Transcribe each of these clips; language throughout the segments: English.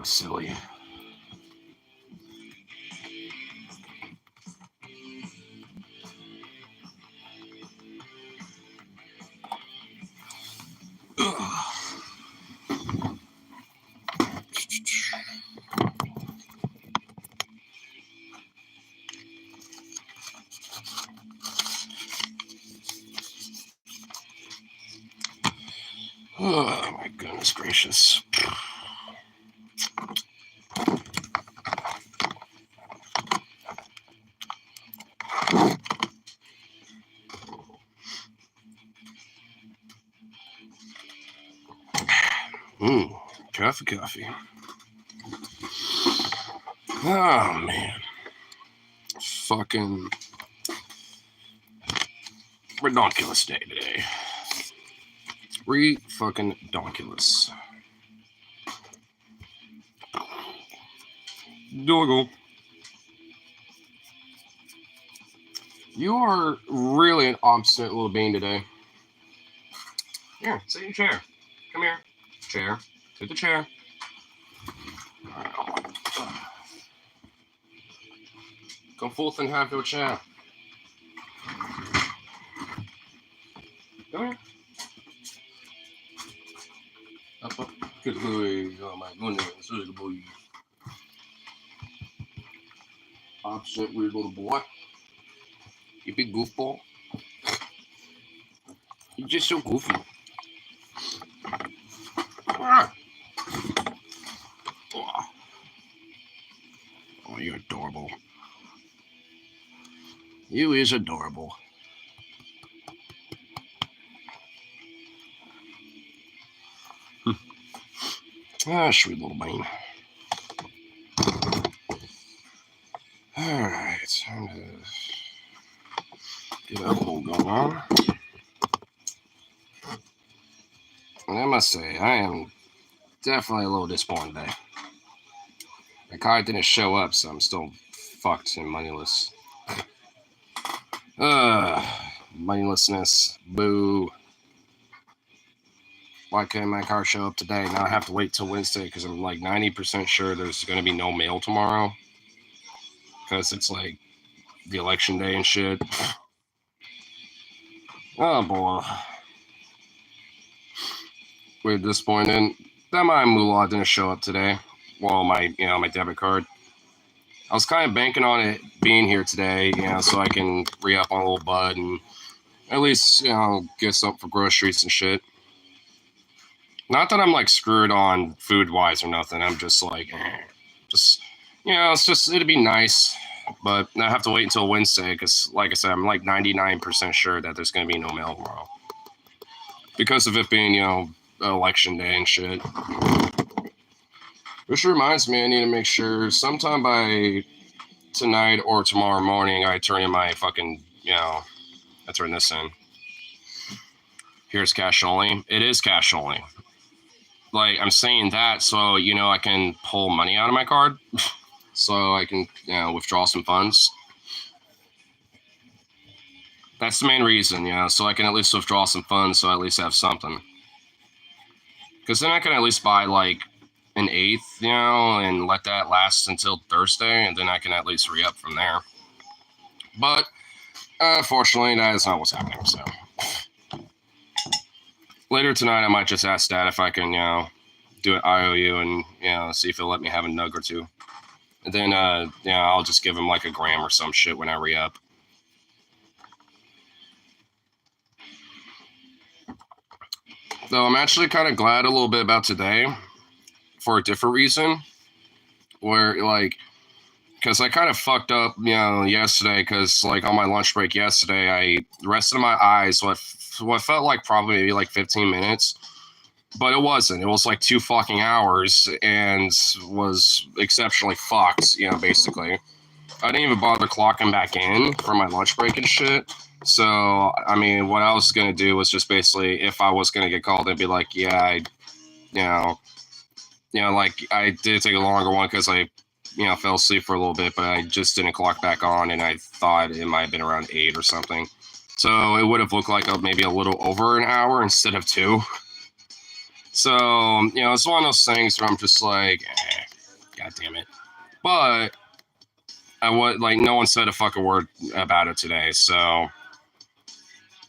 Silly. Oh my goodness gracious. Coffee. Oh man. Fucking redonkulous day today. Fucking donkulous. Doggle. You are really an obstinate little bean today. Here, sit in your chair. Come here. Chair. Sit the chair. Come forth and have your chair. Come here. Up. Good boy. Oh my goodness. This is a boy. Obstinate weird little boy. You big goofball. You're just so goofy. Oh, you're adorable. You is adorable. Sweet little bean. Alright, time to get that hole going on. And I must say, I am definitely a little disappointed today. The card didn't show up, so I'm still fucked and moneyless. Moneylessness. Boo. Why couldn't my car show up today? Now I have to wait till Wednesday because I'm like 90% sure there's going to be no mail tomorrow. Because it's like the election day and shit. Oh boy. We're disappointed that my moolah didn't show up today. Well, my debit card. I was kind of banking on it being here today, so I can re-up on a little bud and at least, get something for groceries and shit. Not that I'm like screwed on food-wise or nothing. I'm just like, it'd be nice. But I have to wait until Wednesday because, like I said, I'm like 99% sure that there's going to be no mail tomorrow. Because of it being, election day and shit. Which reminds me, I need to make sure sometime by tonight or tomorrow morning, I turn in my fucking, I turn this in. Here's cash only. It is cash only. Like, I'm saying that so, I can pull money out of my card. So I can, withdraw some funds. That's the main reason, so I can at least withdraw some funds so I at least have something. Because then I can at least buy, like, an eighth, and let that last until Thursday, and then I can at least re-up from there. But, unfortunately, that is not what's happening, so. Later tonight, I might just ask Dad if I can, do an IOU and, see if he'll let me have a nug or two. And then, I'll just give him like a gram or some shit when I re-up. Though I'm actually kind of glad a little bit about today for a different reason. Where, like, because I kind of fucked up, yesterday because, like, on my lunch break yesterday, I rested my eyes what felt like probably maybe like 15 minutes. But it wasn't. It was like 2 fucking hours and was exceptionally fucked, basically. I didn't even bother clocking back in for my lunch break and shit. So, I mean, what I was going to do was just basically, if I was going to get called, I'd be like, like, I did take a longer one because I, fell asleep for a little bit, but I just didn't clock back on, and I thought it might have been around 8 or something. So it would have looked like maybe a little over an hour instead of 2. So, it's one of those things where I'm just like, God damn it. But no one said a fucking word about it today, so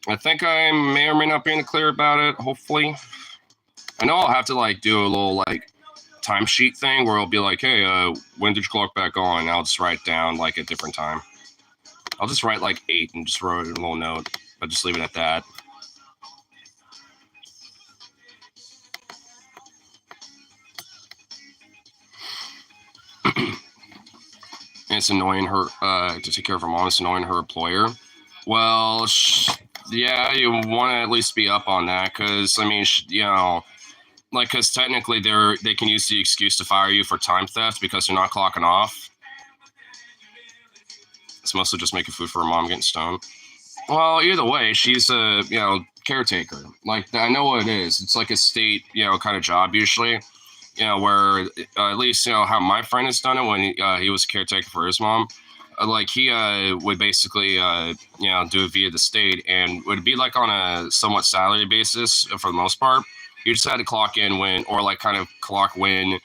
I think I may or may not be in the clear about it, hopefully. I know I'll have to like do a little like timesheet thing where it'll be like, hey, when did you clock back on? I'll just write down like a different time. I'll just write like 8 and just write a little note, but just leave it at that. And it's annoying her to take care of her mom. It's annoying her employer. Well, yeah, you want to at least be up on that because I mean, you know, like because technically they can use the excuse to fire you for time theft because they're not clocking off. It's mostly just making food for her mom getting stoned. Well, either way, she's a caretaker. Like I know what it is. It's like a state kind of job usually. Where at least how my friend has done it when he was a caretaker for his mom. Like he would basically do it via the state and would be like on a somewhat salary basis for the most part. You just had to clock in when, or like kind of clock when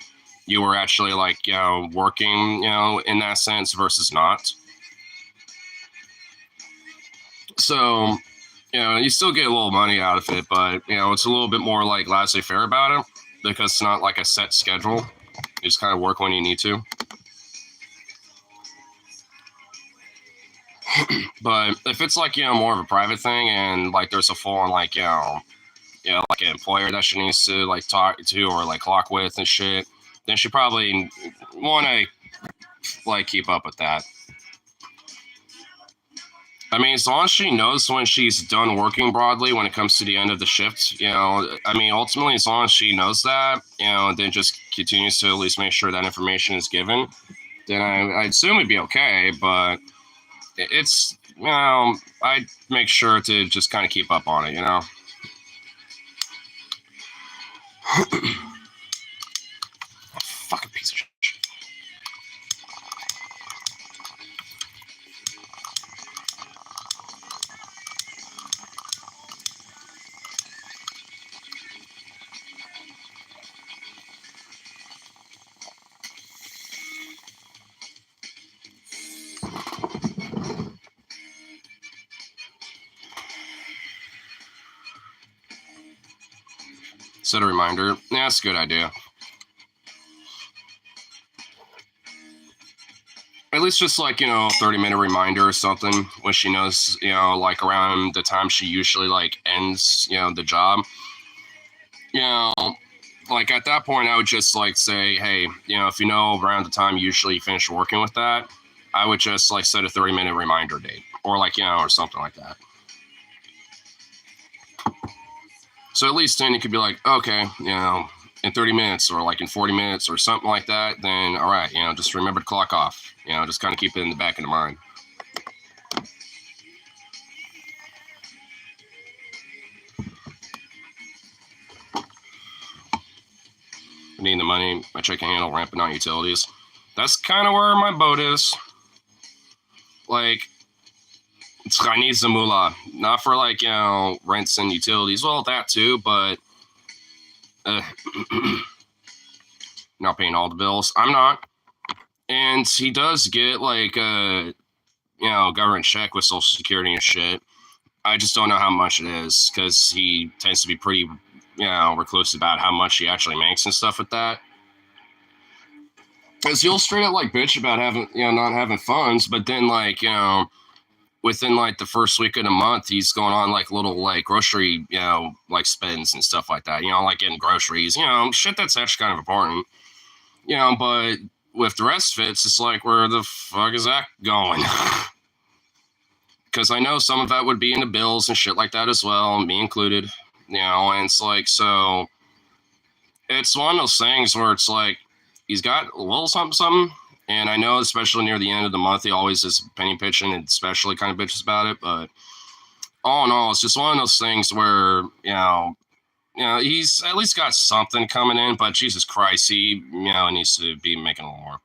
you were actually like working in that sense versus not. So you still get a little money out of it, but it's a little bit more like laissez-faire about it. Because it's not like a set schedule. You just kind of work when you need to. But if it's like, more of a private thing and like there's a full on like, like an employer that she needs to like talk to or like clock with and shit, then she probably want to like keep up with that. I mean, as long as she knows when she's done working broadly when it comes to the end of the shift, I mean, ultimately, as long as she knows that, then just continues to at least make sure that information is given, then I assume it'd be okay. But it's, I'd make sure to just kind of keep up on it, Fucking piece of shit. Set a reminder. Yeah, that's a good idea. At least just like, 30-minute reminder or something when she knows, like around the time she usually like ends, the job. Like at that point, I would just like say, hey, if you know around the time you usually finish working with that, I would just like set a 30-minute reminder date or like, or something like that. So at least then you could be like, okay, in 30 minutes or like in 40 minutes or something like that, then all right, just remember to clock off. Just kind of keep it in the back of the mind. I need the money, my checking handle ramping on utilities. That's kind of where my boat is. Like, I need the moolah. Not for like, rents and utilities. Well, that too, but not paying all the bills. I'm not. And he does get like a, government check with Social Security and shit. I just don't know how much it is because he tends to be pretty, recluse about how much he actually makes and stuff with that. Because he'll straight up like bitch about having, not having funds, but then like, within like the first week of the month, he's going on like little like grocery, like spends and stuff like that, like getting groceries, shit that's actually kind of important, but with the rest of it, it's just like, where the fuck is that going? Because I know some of that would be in the bills and shit like that as well, me included, and it's like, so it's one of those things where it's like, he's got a little something, and I know especially near the end of the month, he always is penny pitching and especially kind of bitches about it, but all in all, it's just one of those things where, he's at least got something coming in, but Jesus Christ, he, needs to be making a little more.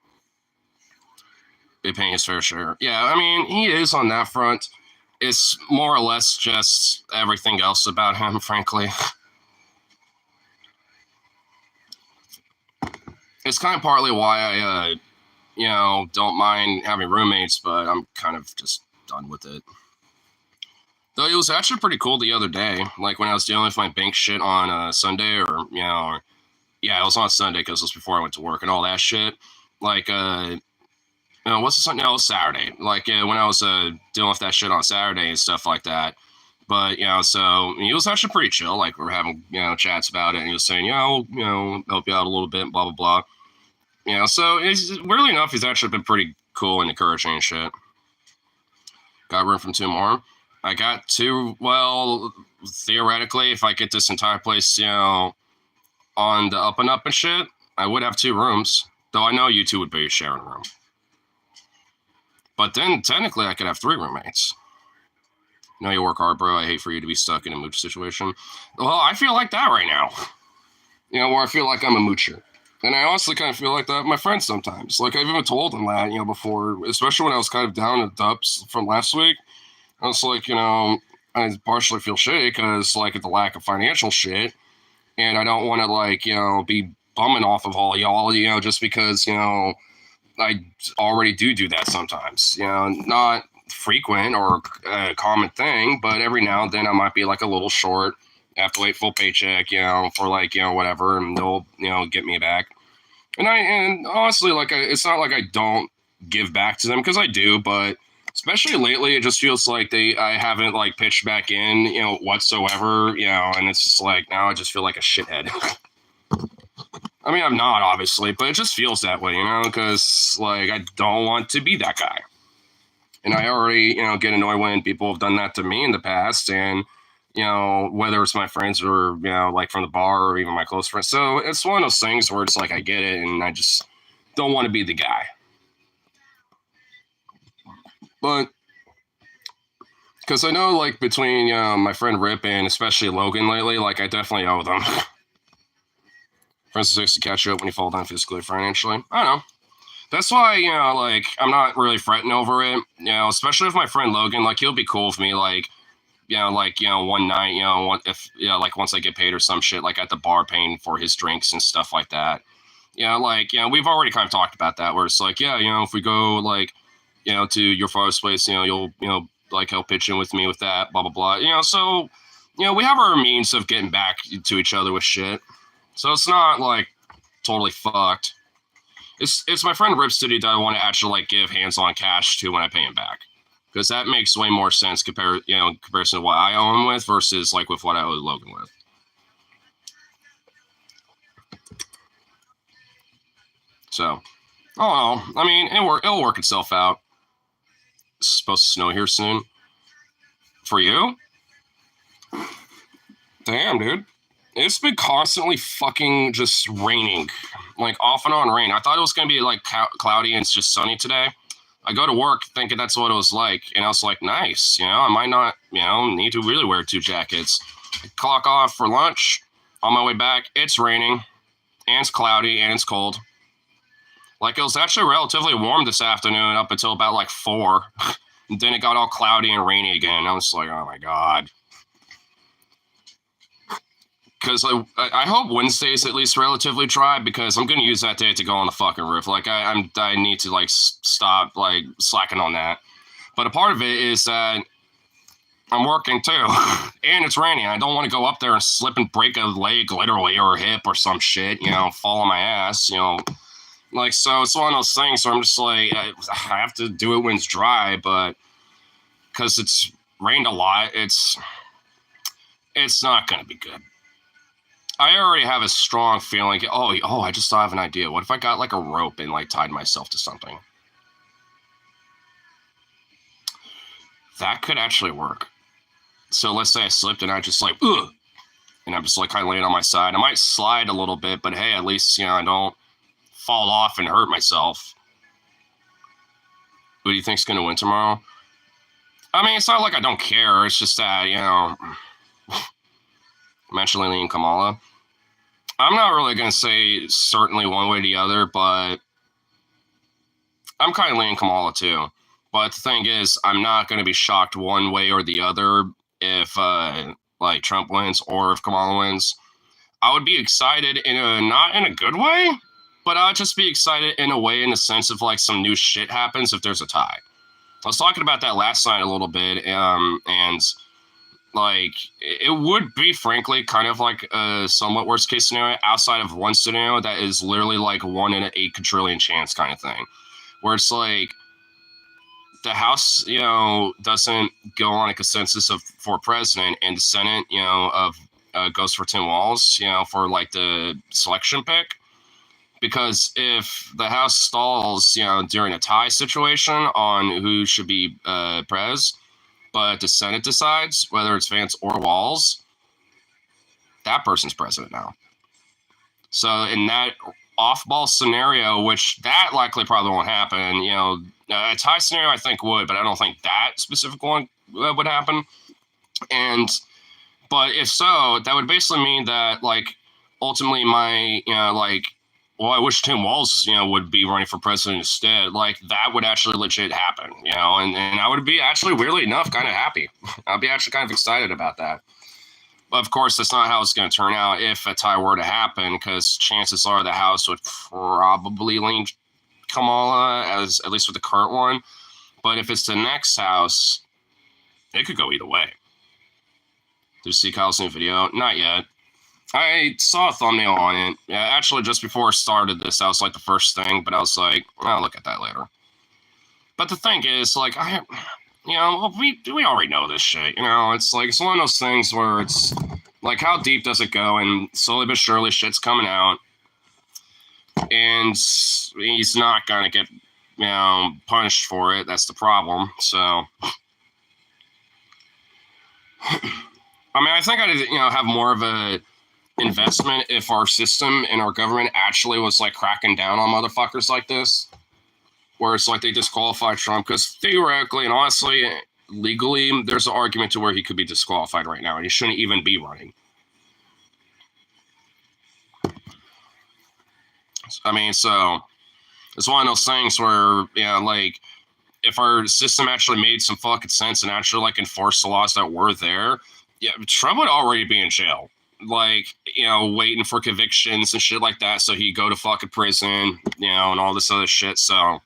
Be paying his fair share. Yeah, I mean, he is on that front. It's more or less just everything else about him, frankly. it's kind of partly why I, don't mind having roommates, but I'm kind of just done with it. Though it was actually pretty cool the other day, like when I was dealing with my bank shit on Sunday, yeah, it was on Sunday because it was before I went to work and all that shit. Like, what's the Sunday? No, it was Saturday. Like when I was dealing with that shit on Saturday and stuff like that. But so he was actually pretty chill. Like we were having chats about it, and he was saying, help you out a little bit, blah blah blah. So it's weirdly enough, he's actually been pretty cool and encouraging and shit. Got room from 2 more. I got 2. Well, theoretically, if I get this entire place, on the up and up and shit, I would have 2 rooms. Though I know you 2 would be sharing a room. But then technically, I could have 3 roommates. You know, you work hard, bro. I hate for you to be stuck in a mooch situation. Well, I feel like that right now. Where I feel like I'm a moocher. And I honestly kind of feel like that with my friends sometimes. Like, I've even told them that, before, especially when I was kind of down in the dumps from last week. I was like, I partially feel shitty because, like, of the lack of financial shit. And I don't want to, like, be bumming off of all y'all, just because, I already do that sometimes. Not frequent or a common thing, but every now and then I might be, like, a little short. I have to wait full paycheck, for like, whatever, and they'll, get me back. And honestly, like, it's not like I don't give back to them because I do, but especially lately, it just feels like I haven't like pitched back in, whatsoever, and it's just like now I just feel like a shithead. I mean, I'm not obviously, but it just feels that way, because like I don't want to be that guy. And I already, get annoyed when people have done that to me in the past, and whether it's my friends or, like from the bar or even my close friends. So it's one of those things where it's like I get it and I just don't want to be the guy. But because I know, like, between my friend Rip and especially Logan lately, like, I definitely owe them. For instance, to catch you up when you fall down physically or financially. I don't know. That's why, like, I'm not really fretting over it. Especially with my friend Logan, like, he'll be cool with me, like, one night, if, like once I get paid or some shit, like at the bar paying for his drinks and stuff like that. We've already kind of talked about that where it's like, if we go like, to your father's place, you'll, like help pitch in with me with that, blah, blah, blah. So, we have our means of getting back to each other with shit. So it's not like totally fucked. It's my friend Rip City that I want to actually like give hands-on cash to when I pay him back. Because that makes way more sense comparison to what I owe him with versus like with what I owe Logan with. So, oh, I mean, it'll work itself out. It's supposed to snow here soon. For you? Damn, dude. It's been constantly fucking just raining. Like off and on rain. I thought it was going to be like cloudy and it's just sunny today. I go to work thinking that's what it was like, and I was like, nice, I might not, need to really wear 2 jackets. I clock off for lunch. On my way back, it's raining, and it's cloudy, and it's cold. Like, it was actually relatively warm this afternoon up until about, like, 4. And then it got all cloudy and rainy again. I was like, oh, my God. Because I hope Wednesday's at least relatively dry, because I'm going to use that day to go on the fucking roof. Like, I need to, like, stop, like, slacking on that. But a part of it is that I'm working, too. And it's raining. I don't want to go up there and slip and break a leg, literally, or a hip or some shit, fall on my ass, Like, so it's one of those things where I'm just like, I have to do it when it's dry, but because it's rained a lot, it's not going to be good. I already have a strong feeling. I just thought of an idea. What if I got like a rope and like tied myself to something? That could actually work. So let's say I slipped and I just like, ugh, and I'm just like kind of laying on my side. I might slide a little bit, but hey, at least, I don't fall off and hurt myself. Who do you think's going to win tomorrow? I mean, it's not like I don't care. It's just that, I'm actually leaning Kamala. I'm not really going to say certainly one way or the other, but I'm kind of leaning Kamala too. But the thing is, I'm not going to be shocked one way or the other if like Trump wins or if Kamala wins. I would be excited not in a good way, But I'd just be excited in a way, in the sense of like some new shit happens if there's a tie. I was talking about that last night a little bit, and like it would be frankly kind of like a somewhat worst case scenario outside of one scenario that is literally like 1 in an 8 quadrillion chance kind of thing, where it's like the House, doesn't go on a consensus of for president, and the Senate, goes for Tim Walz, for like the selection pick. Because if the House stalls, during a tie situation on who should be pres, but the Senate decides whether it's Vance or Walz, that person's president now. So in that off-ball scenario, which that likely probably won't happen, a tie scenario I think would, but I don't think that specific one would happen. But if so, that would basically mean that like ultimately my, well, I wish Tim Walz, would be running for president instead. Like that would actually legit happen, and I would be actually weirdly enough kind of happy. I'd be actually kind of excited about that. But of course, that's not how it's going to turn out if a tie were to happen, because chances are the House would probably lean Kamala, as at least with the current one. But if it's the next House, it could go either way. Did you see Kyle's new video? Not yet. I saw a thumbnail on it. Yeah, actually, just before I started this, that was like the first thing, but I was like, I'll look at that later. But the thing is, like, we already know this shit. It's like, it's one of those things where it's like, how deep does it go? And slowly but surely, shit's coming out. And he's not going to get, punished for it. That's the problem. So, I think I'd, have more of a investment if our system and our government actually was like cracking down on motherfuckers like this, where it's like they disqualify Trump, because theoretically and honestly, legally, there's an argument to where he could be disqualified right now and he shouldn't even be running. So it's one of those things where, like if our system actually made some fucking sense and actually like enforced the laws that were there, Trump would already be in jail. Like, waiting for convictions and shit like that, so he'd go to fucking prison, and all this other shit. So,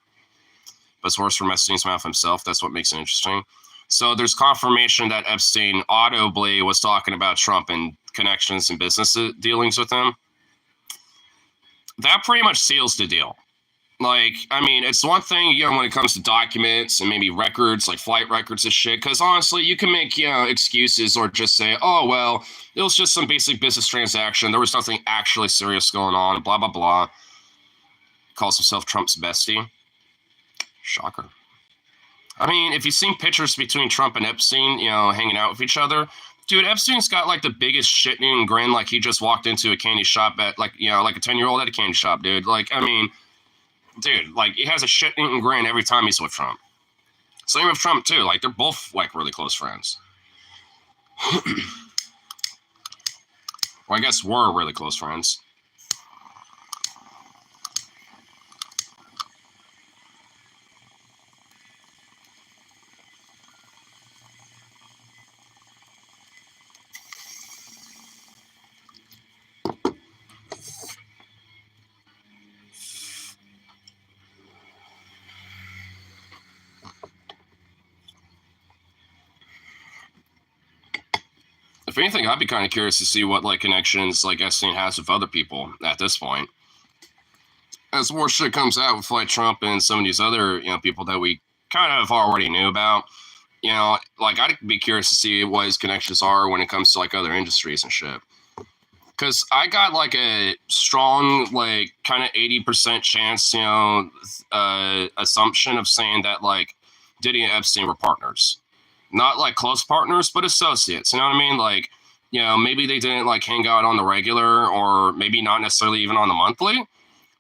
but it's worse for Epstein's mouth himself. That's what makes it interesting. So there's confirmation that Epstein audibly was talking about Trump and connections and business dealings with him. That pretty much seals the deal. Like, it's one thing, when it comes to documents and maybe records, like flight records and shit, because honestly, you can make, excuses or just say, oh, well, it was just some basic business transaction. There was nothing actually serious going on, blah, blah, blah. Calls himself Trump's bestie. Shocker. If you've seen pictures between Trump and Epstein, hanging out with each other, dude, Epstein's got like the biggest shit-eating grin, like he just walked into a candy shop at, like, like a 10-year-old at a candy shop, dude. Like, dude, like, he has a shit-eating grin every time he's with Trump. Same with Trump, too. Like, they're both, like, really close friends. Well, I guess were really close friends. If anything, I'd be kind of curious to see what like connections like Epstein has with other people at this point. As more shit comes out with like Trump and some of these other people that we kind of already knew about, like I'd be curious to see what his connections are when it comes to like other industries and shit. Because I got like a strong like kind of 80% chance, assumption of saying that like Diddy and Epstein were partners. Not like close partners, but associates. You know what I mean? Like, maybe they didn't like hang out on the regular, or maybe not necessarily even on the monthly.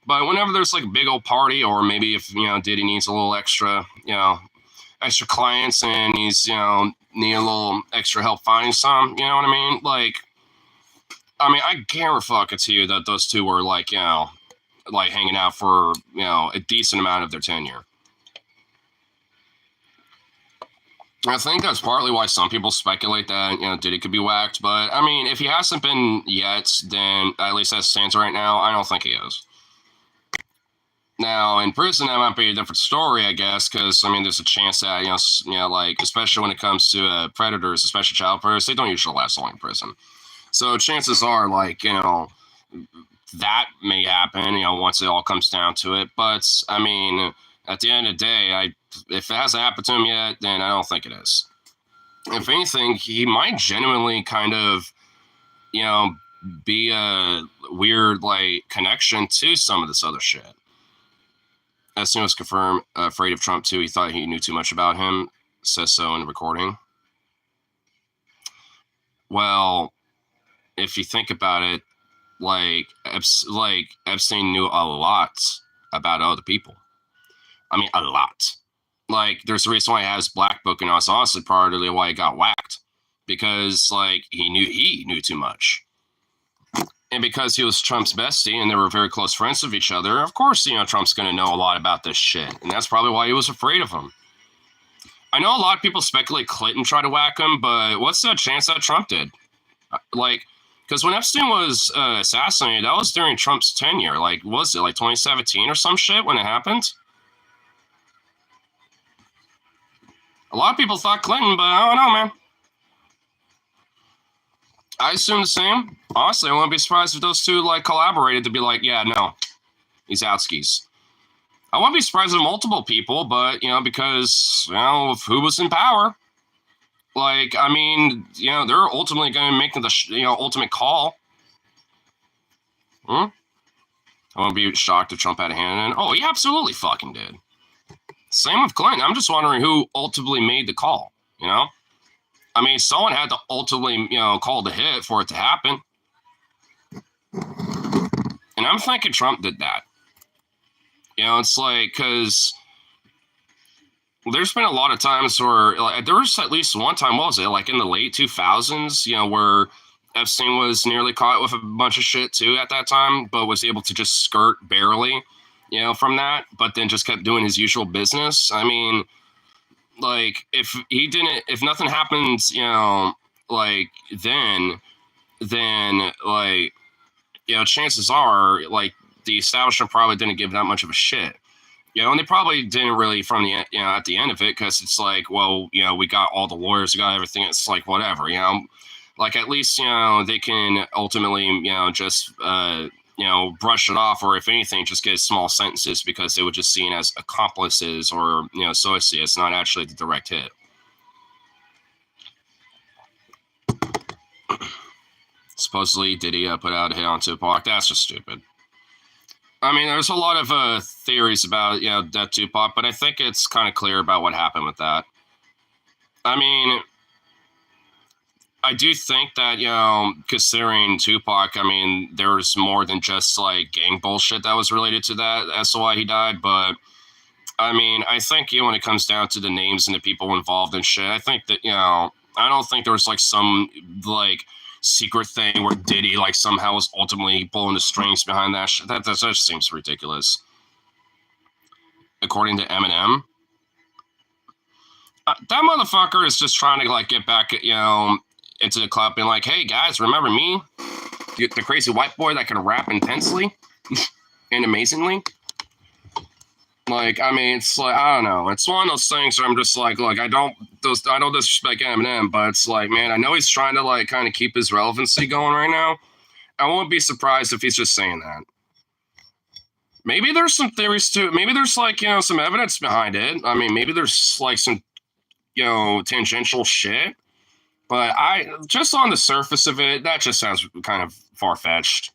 But whenever there's like a big old party, or maybe if, Diddy needs a little extra, extra clients and he's, need a little extra help finding some, you know what I mean? Like, I guarantee to you that those two were like, like hanging out for, a decent amount of their tenure. I think that's partly why some people speculate that, Diddy could be whacked. But, if he hasn't been yet, then at least as it stands right now, I don't think he is. Now, in prison, that might be a different story, I guess, because, I mean, there's a chance that, like, especially when it comes to predators, especially child predators, they don't usually last long in prison. So chances are, like, that may happen, once it all comes down to it. But, I mean, at the end of the day, if it hasn't happened to him yet, then I don't think it is. If anything, he might genuinely kind of, be a weird, like, connection to some of this other shit. As soon as confirmed, afraid of Trump too. He thought he knew too much about him. Says so in the recording. Well, if you think about it, like Epstein knew a lot about other people. I mean, a lot. Like, there's a reason why he has Black Book, and that's honestly partly why he got whacked, because like he knew too much. And because he was Trump's bestie and they were very close friends of each other, of course, Trump's going to know a lot about this shit. And that's probably why he was afraid of him. I know a lot of people speculate Clinton tried to whack him, but what's the chance that Trump did? Like, because when Epstein was assassinated, that was during Trump's tenure. Like, was it like 2017 or some shit when it happened? A lot of people thought Clinton, but I don't know, man. I assume the same. Honestly, I wouldn't be surprised if those two like collaborated to be like, yeah, no, he's outskis. I wouldn't be surprised if multiple people, but because of who was in power. Like, I mean, they're ultimately going to make the ultimate call. I won't be shocked if Trump had a hand in it. Oh, he absolutely fucking did. Same with Clinton. I'm just wondering who ultimately made the call. I mean, someone had to ultimately, call the hit for it to happen. And I'm thinking Trump did that. It's like, because there's been a lot of times where, like, there was at least one time, what was it, like in the late 2000s, where Epstein was nearly caught with a bunch of shit too at that time, but was able to just skirt barely, from that, but then just kept doing his usual business. I mean, like, if nothing happens, like, then like, chances are, like, the establishment probably didn't give that much of a shit. And they probably didn't really from the, at the end of it, because it's like, well, we got all the lawyers, we got everything. It's like, whatever, like, at least, they can ultimately, just, brush it off, or if anything, just get small sentences, because they were just seen as accomplices or, associates, not actually the direct hit. Supposedly, did he put out a hit on Tupac? That's just stupid. I mean, there's a lot of theories about, that Tupac, but I think it's kind of clear about what happened with that. I mean, I do think that, considering Tupac, I mean, there's more than just like gang bullshit that was related to that as to why he died. But I mean, I think, when it comes down to the names and the people involved and shit, I think that, I don't think there was like some like secret thing where Diddy like somehow was ultimately pulling the strings behind that shit. That just seems ridiculous. According to Eminem, that motherfucker is just trying to like get back at, into the club, being like, hey guys, remember me? The crazy white boy that can rap intensely and amazingly. Like, I mean, it's like, I don't know. It's one of those things where I'm just like, look, I don't disrespect Eminem, but it's like, man, I know he's trying to like kind of keep his relevancy going right now. I won't be surprised if he's just saying that. Maybe there's some theories to it. Maybe there's like, some evidence behind it. I mean, maybe there's like some, tangential shit. But just on the surface of it, that just sounds kind of far-fetched.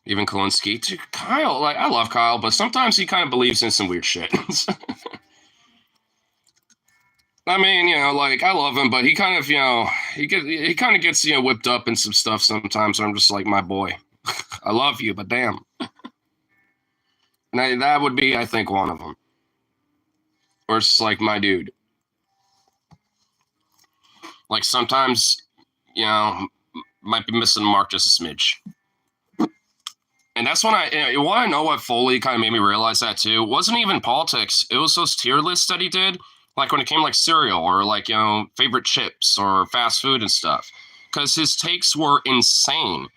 Even Kalinsky, to Kyle, like, I love Kyle, but sometimes he kind of believes in some weird shit. I mean, like, I love him, but he kind of, he kind of gets, whipped up in some stuff sometimes. So I'm just like, my boy, I love you, but damn. And that would be, I think, one of them. Or it's like, my dude. Like, sometimes, might be missing the mark just a smidge. And that's when you want to know what Foley kind of made me realize that too. It wasn't even politics. It was those tier lists that he did. Like when it came like cereal or like, favorite chips or fast food and stuff. Because his takes were insane.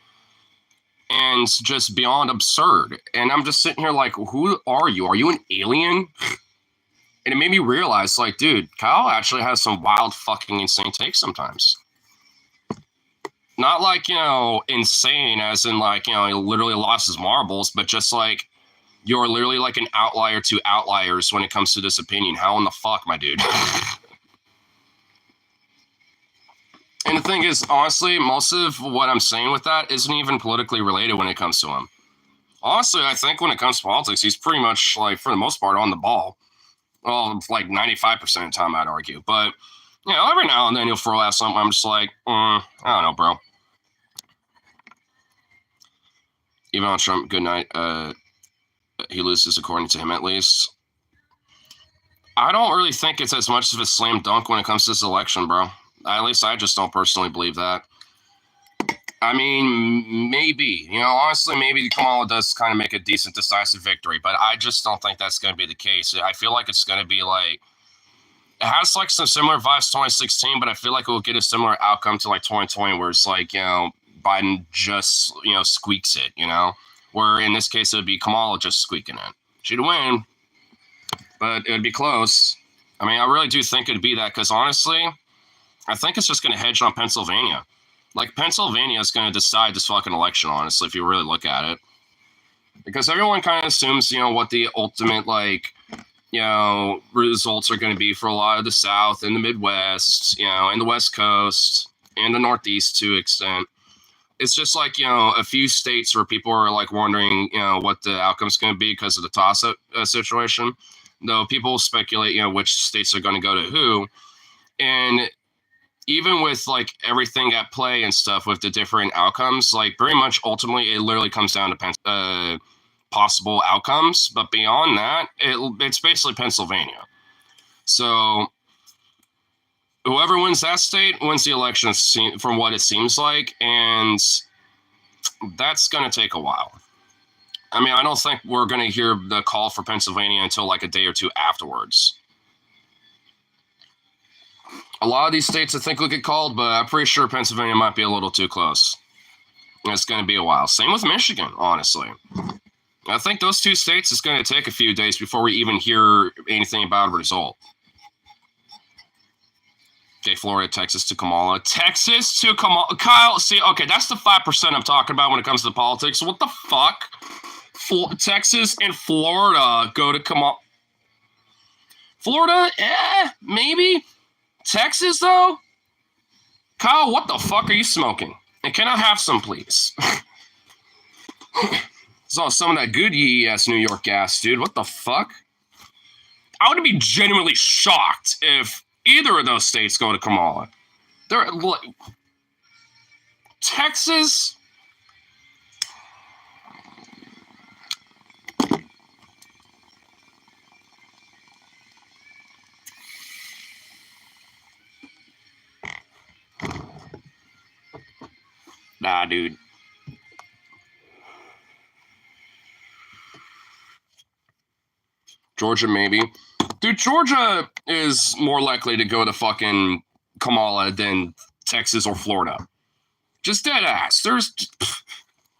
and just beyond absurd. And I'm just sitting here like, who are you? Are you an alien? And it made me realize, like, dude, Kyle actually has some wild, fucking insane takes sometimes. Not like, insane as in like, he literally lost his marbles, but just like, you're literally like an outlier to outliers when it comes to this opinion. How in the fuck, my dude? And the thing is, honestly, most of what I'm saying with that isn't even politically related when it comes to him. Honestly, I think when it comes to politics, he's pretty much, like, for the most part, on the ball. Well, like 95% of the time, I'd argue. But, every now and then he'll throw out something. I'm just like, I don't know, bro. Even on Trump, good night. He loses, according to him, at least. I don't really think it's as much of a slam dunk when it comes to this election, bro. At least I just don't personally believe that. I mean, maybe. Honestly, maybe Kamala does kind of make a decent, decisive victory, but I just don't think that's going to be the case. I feel like it's going to be like, it has like some similar vibes to 2016, but I feel like it will get a similar outcome to like 2020, where it's like, Biden just, squeaks it, where in this case, it would be Kamala just squeaking it. She'd win, but it would be close. I mean, I really do think it'd be that, because honestly, I think it's just going to hedge on Pennsylvania. Like, Pennsylvania is going to decide this fucking election, honestly, if you really look at it. Because everyone kind of assumes, what the ultimate, like, results are going to be for a lot of the South and the Midwest, and the West Coast and the Northeast to an extent. It's just like, a few states where people are like wondering, what the outcome's going to be because of the toss-up situation. Though people speculate, which states are going to go to who. And even with like everything at play and stuff with the different outcomes, like very much ultimately it literally comes down to possible outcomes. But beyond that, it's basically Pennsylvania. So whoever wins that state wins the election, from what it seems like. And that's going to take a while. I mean, I don't think we're going to hear the call for Pennsylvania until like a day or two afterwards. A lot of these states I think will get called, but I'm pretty sure Pennsylvania might be a little too close. It's going to be a while. Same with Michigan, honestly. I think those two states, it's going to take a few days before we even hear anything about a result. Okay, Florida, Texas to Kamala. Texas to Kamala. Kyle, see, okay, that's the 5% I'm talking about when it comes to politics. What the fuck? Texas and Florida go to Kamala. Florida? Maybe. Texas, though? Kyle, what the fuck are you smoking? And can I have some, please? Saw some of that good yee-ass New York gas, dude. What the fuck? I would be genuinely shocked if either of those states go to Kamala. They're like, Texas. Nah, dude. Georgia, maybe. Dude, Georgia is more likely to go to fucking Kamala than Texas or Florida. Just dead ass.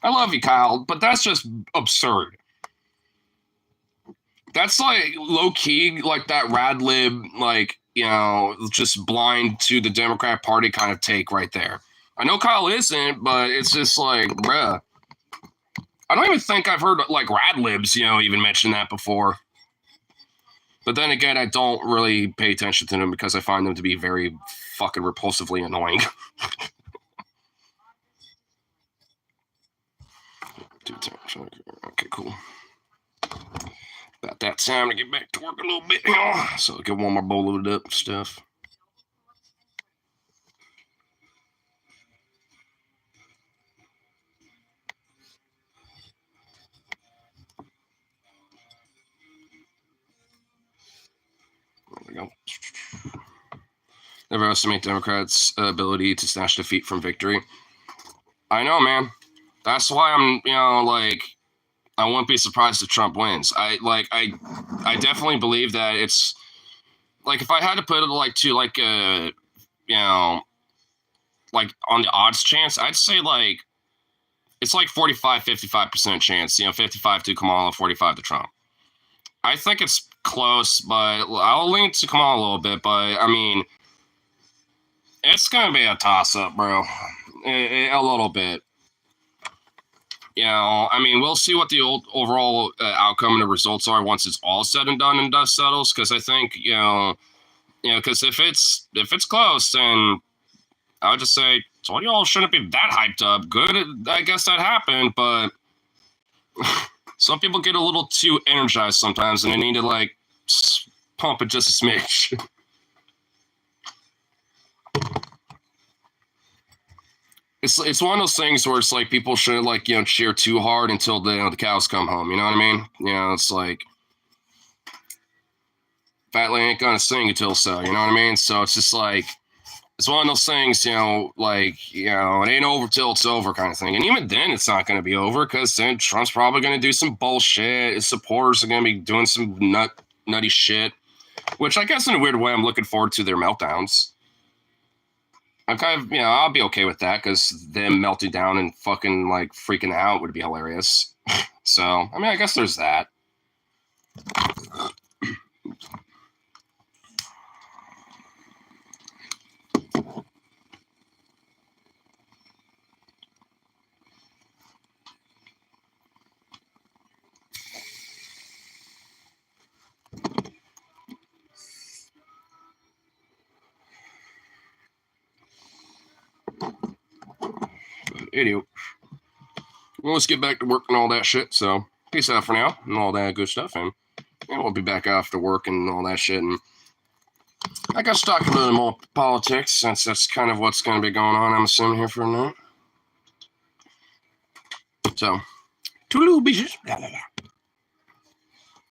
I love you, Kyle, but that's just absurd. That's like low key, like that rad lib, like, just blind to the Democrat Party kind of take right there. I know Kyle isn't, but it's just like, bruh. I don't even think I've heard like rad libs, even mention that before. But then again, I don't really pay attention to them because I find them to be very fucking repulsively annoying. Okay, cool. About that time to get back to work a little bit, so get one more bowl loaded up and stuff. There we go. Never estimate Democrats' ability to snatch defeat from victory. I know, man. That's why I'm, I wouldn't be surprised if Trump wins. I definitely believe that it's like, if I had to put it like to like like on the odds chance, I'd say like it's like 45, 55% chance, 55 to Kamala, 45 to Trump. I think it's close, but I'll lean to Kamala a little bit, but I mean, it's going to be a toss-up, bro. A little bit. I mean, we'll see what the overall outcome and the results are once it's all said and done and dust settles. Because I think, because if it's close, then I would just say, so y'all shouldn't be that hyped up. Good, I guess that happened, but some people get a little too energized sometimes, and they need to like pump it just a smidge. It's one of those things where it's like people shouldn't like cheer too hard until the cows come home. You know what I mean? It's like Fatley ain't gonna sing until so. You know what I mean? So it's just like it's one of those things. It ain't over till it's over kind of thing. And even then, it's not gonna be over because then Trump's probably gonna do some bullshit. His supporters are gonna be doing some nutty shit, which I guess in a weird way I'm looking forward to their meltdowns. I'm kind of, I'll be okay with that because them melting down and fucking like freaking out would be hilarious. So, I mean, I guess there's that. Idiot. Well, let's get back to work and all that shit. So, peace out for now and all that good stuff. And we'll be back after work and all that shit. And I guess talk a little more politics since that's kind of what's going to be going on, I'm assuming, here for a minute. So, toodaloo, bitches. Blah, blah, blah.